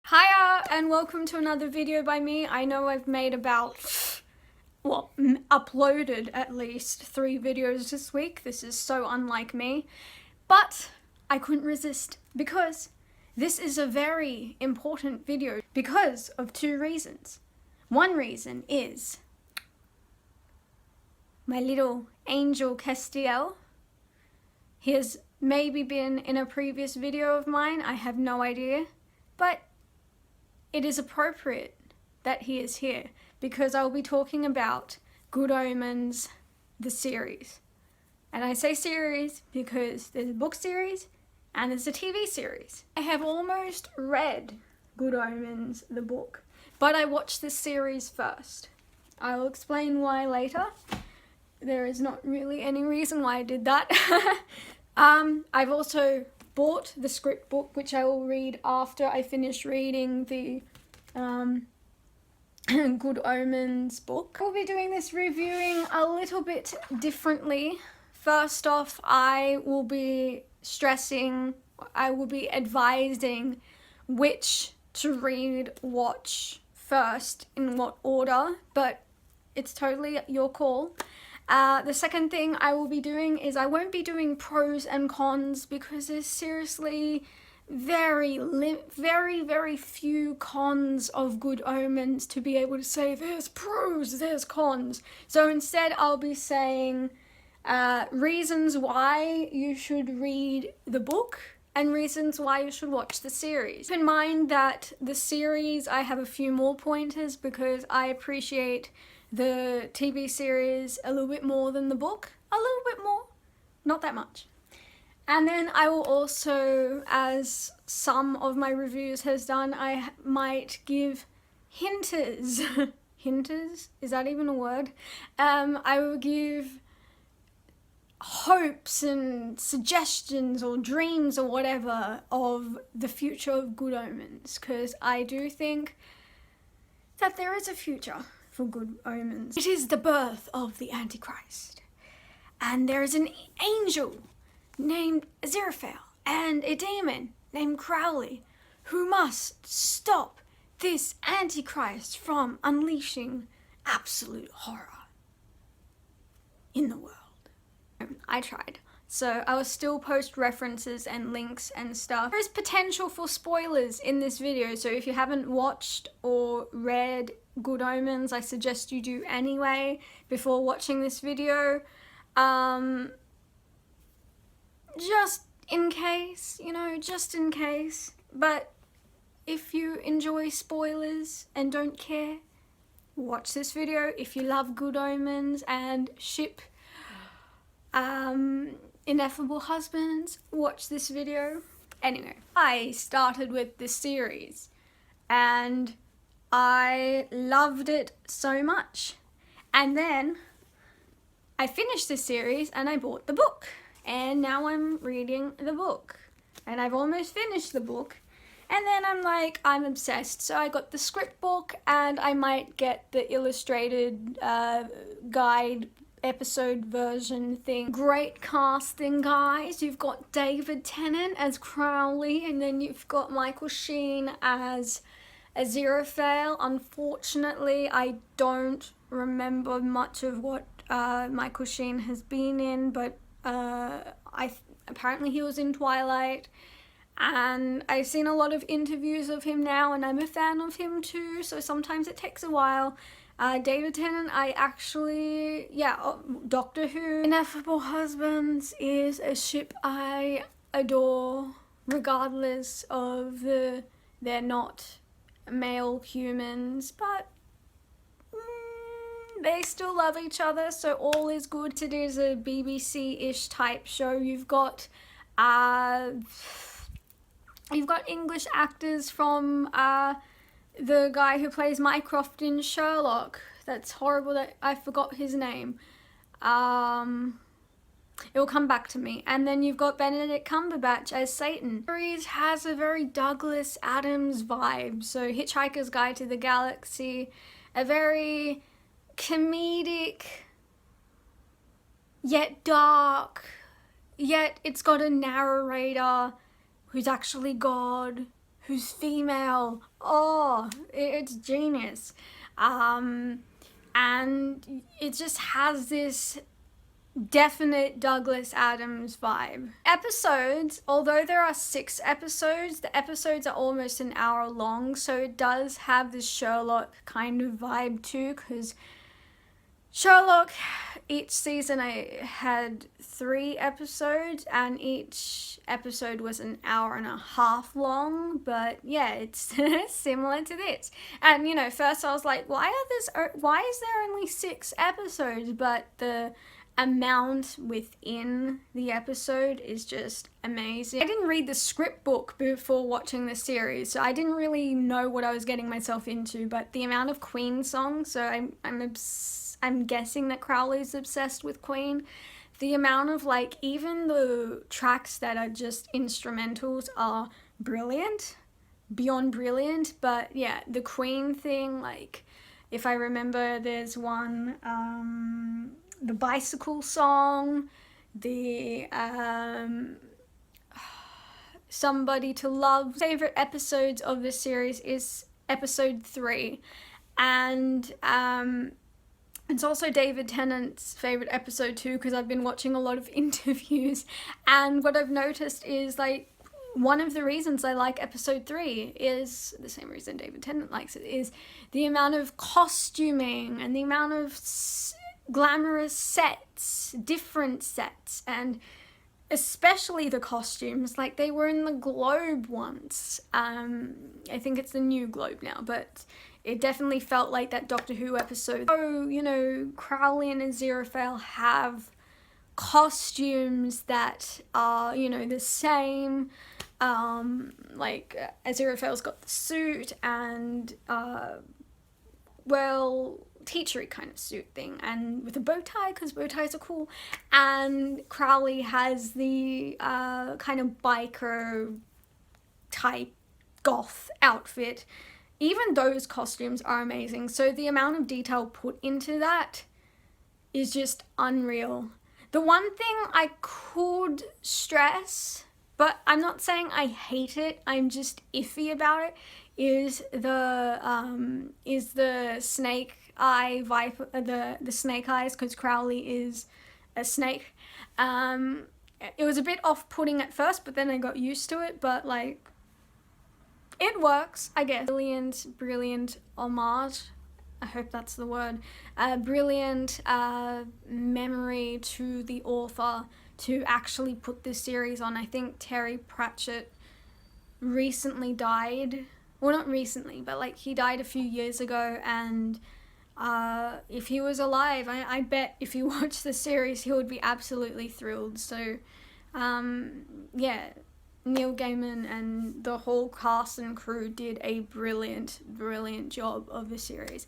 Hiya and welcome to another video by me. I know I've made uploaded at least 3 videos this week. This is so unlike me, but I couldn't resist because this is a very important video because of 2 reasons. One reason is my little angel Castiel. He has maybe been in a previous video of mine, I have no idea, but it is appropriate that he is here because I'll be talking about Good Omens, the series. And I say series because there's a book series and there's a TV series. I have almost read Good Omens, the book, but I watched the series first. I'll explain why later. There is not really any reason why I did that. I've also bought the script book, which I will read after I finish reading the Good Omens book. I'll be doing this reviewing a little bit differently. First off, I will be advising which to read, watch first, in what order, but it's totally your call. The second thing I will be doing is I won't be doing pros and cons because there's seriously very few cons of Good Omens to be able to say there's pros, there's cons. So instead I'll be saying reasons why you should read the book and reasons why you should watch the series. Keep in mind that the series, I have a few more pointers because I appreciate the TV series a little bit more than the book. A little bit more, not that much. And then I will also, as some of my reviews has done, I might give hinters. Hinters? Is that even a word? I will give hopes and suggestions or dreams or whatever of the future of Good Omens, because I do think that there is a future for Good Omens. It is the birth of the Antichrist, and there is an angel named Aziraphale and a demon named Crowley who must stop this Antichrist from unleashing absolute horror in the world. I tried. So I will still post references and links and stuff. There is potential for spoilers in this video, so if you haven't watched or read Good Omens, I suggest you do anyway before watching this video. Just in case, just in case. But if you enjoy spoilers and don't care, watch this video. If you love Good Omens and ship ineffable husbands, watch this video. Anyway, I started with this series and I loved it so much. And then I finished the series and I bought the book. And now I'm reading the book. And I've almost finished the book. And then I'm like, I'm obsessed. So I got the script book and I might get the illustrated guide episode version thing. Great casting, guys. You've got David Tennant as Crowley, and then you've got Michael Sheen as Aziraphale. Unfortunately, I don't remember much of what Michael Sheen has been in, but apparently he was in Twilight, and I've seen a lot of interviews of him now, and I'm a fan of him too, so sometimes it takes a while. David Tennant, Doctor Who. Ineffable Husbands is a ship I adore, regardless of they're not male humans, but they still love each other, so all is good. It is a BBC-ish type show. You've got English actors from the guy who plays Mycroft in Sherlock. That's horrible that I forgot his name. It will come back to me. And then you've got Benedict Cumberbatch as Satan. The series has a very Douglas Adams vibe. So Hitchhiker's Guide to the Galaxy, a very comedic, yet dark, yet it's got a narrator who's actually God, who's female. oh, it's genius. And it just has this definite Douglas Adams vibe. Episodes, although there are 6 episodes, the episodes are almost an hour long, so it does have this Sherlock kind of vibe too, because Sherlock, each season I had 3 episodes, and each episode was an hour and a half long, but yeah, it's similar to this. And, you know, first I was like, why is there only 6 episodes? But the amount within the episode is just amazing. I didn't read the script book before watching the series, so I didn't really know what I was getting myself into, but the amount of Queen songs, so I'm guessing that Crowley's obsessed with Queen. The amount of, like, even the tracks that are just instrumentals are brilliant, beyond brilliant. But yeah, the Queen thing, like, if I remember, there's one, the bicycle song, the Somebody to Love. Favorite episodes of this series is episode 3, and it's also David Tennant's favourite episode too, because I've been watching a lot of interviews, and what I've noticed is, like, one of the reasons I like episode 3 is the same reason David Tennant likes it, is the amount of costuming and the amount of glamorous sets, different sets, and especially the costumes. Like, they were in the Globe once. I think it's the new Globe now, but it definitely felt like that Doctor Who episode. Oh, you know, Crowley and Aziraphale have costumes that are, you know, the same. Like, Aziraphale's got the suit and, well, teachery kind of suit thing, and with a bow tie, because bow ties are cool. And Crowley has the kind of biker type goth outfit. Even those costumes are amazing. So the amount of detail put into that is just unreal. The one thing I could stress, but I'm not saying I hate it, I'm just iffy about it, is the snake eye viper, the snake eyes, because Crowley is a snake. It was a bit off-putting at first, but then I got used to it. But, like, it works, I guess. Brilliant homage. I hope that's the word. Brilliant memory to the author to actually put this series on. I think Terry Pratchett recently died. Well, not recently, but, like, he died a few years ago, and if he was alive, I bet if he watched the series, he would be absolutely thrilled. So, yeah, Neil Gaiman and the whole cast and crew did a brilliant job of the series.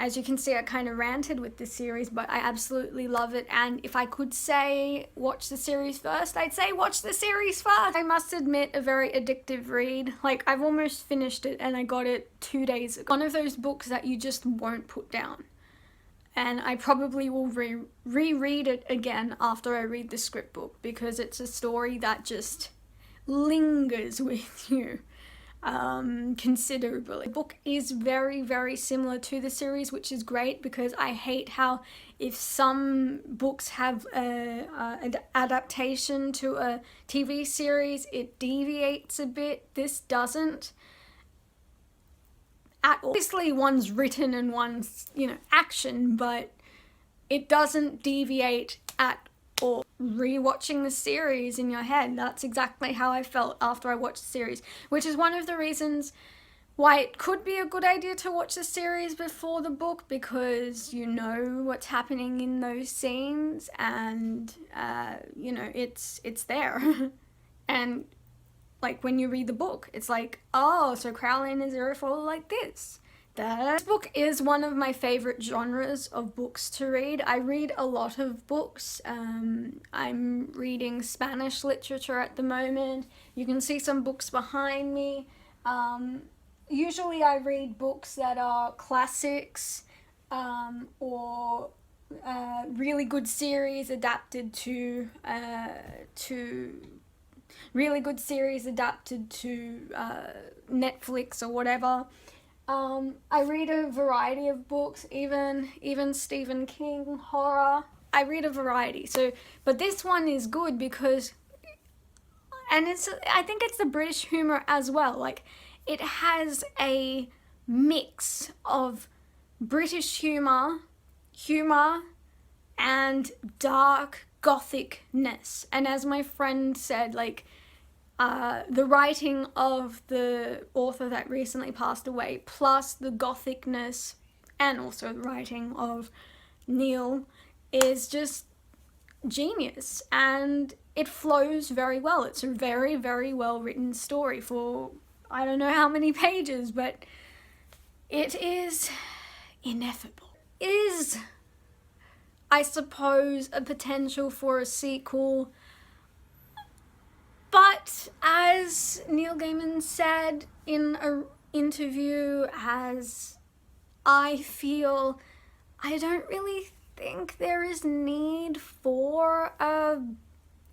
As you can see, I kind of ranted with this series, but I absolutely love it. And if I could say watch the series first, I'd say watch the series first. I must admit, a very addictive read. Like, I've almost finished it and I got it 2 days ago. One of those books that you just won't put down. And I probably will reread it again after I read the script book, because it's a story that just lingers with you considerably. The book is very similar to the series, which is great, because I hate how if some books have an adaptation to a TV series, it deviates a bit. This doesn't at all. Obviously one's written and one's, you know, action, but it doesn't deviate at all. Rewatching the series in your head, that's exactly how I felt after I watched the series, which is one of the reasons why it could be a good idea to watch the series before the book, because you know what's happening in those scenes, and you know, it's there. And, like, when you read the book, it's like, oh, so Crowley and Aziraphale are like this. This book is one of my favorite genres of books to read. I read a lot of books. I'm reading Spanish literature at the moment. You can see some books behind me. Usually I read books that are classics, or really good series adapted to really good series adapted to Netflix or whatever. I read a variety of books, even Stephen King, horror. I read a variety. So, but this one is good because, and I think it's the British humor as well. Like, it has a mix of British humor, and dark gothicness. And as my friend said, like, the writing of the author that recently passed away, plus the gothicness, and also the writing of Neil, is just genius, and it flows very well. It's a very, very well written story for I don't know how many pages, but it is ineffable. Is, I suppose, a potential for a sequel. But as Neil Gaiman said in an interview, as I feel, I don't really think there is need for a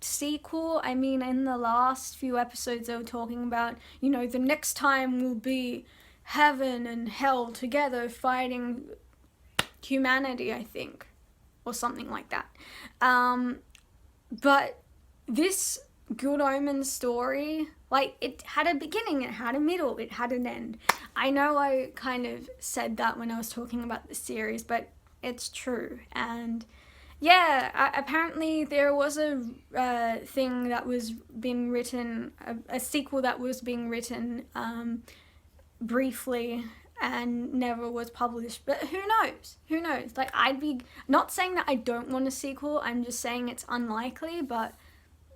sequel. I mean, in the last few episodes they were talking about, you know, the next time will be heaven and hell together fighting humanity, I think, or something like that. But this Good Omens story, like, it had a beginning, it had a middle, it had an end. I know I kind of said that when I was talking about the series, but it's true. And yeah, apparently there was a thing that was being written, a sequel that was being written briefly and never was published. But who knows? Who knows? Like, I'd be not saying that I don't want a sequel, I'm just saying it's unlikely, but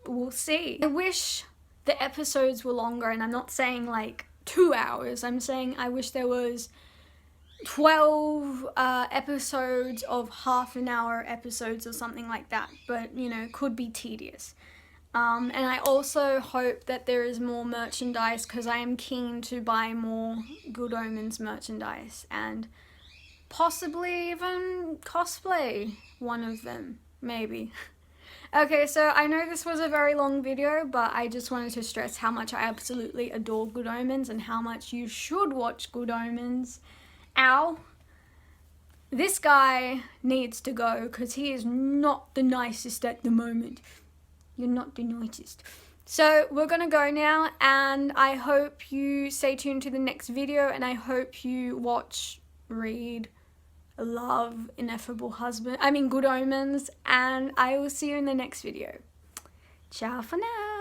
we'll see. I wish the episodes were longer, and I'm not saying like 2 hours. I'm saying I wish there was 12 episodes of half-an-hour episodes or something like that. But, you know, could be tedious. And I also hope that there is more merchandise, because I am keen to buy more Good Omens merchandise and possibly even cosplay one of them, maybe. Okay, so I know this was a very long video, but I just wanted to stress how much I absolutely adore Good Omens and how much you should watch Good Omens. Ow. This guy needs to go because he is not the nicest at the moment. You're not the nicest. So we're gonna go now, and I hope you stay tuned to the next video, and I hope you watch, read, love Good Omens, and I will see you in the next video. Ciao for now.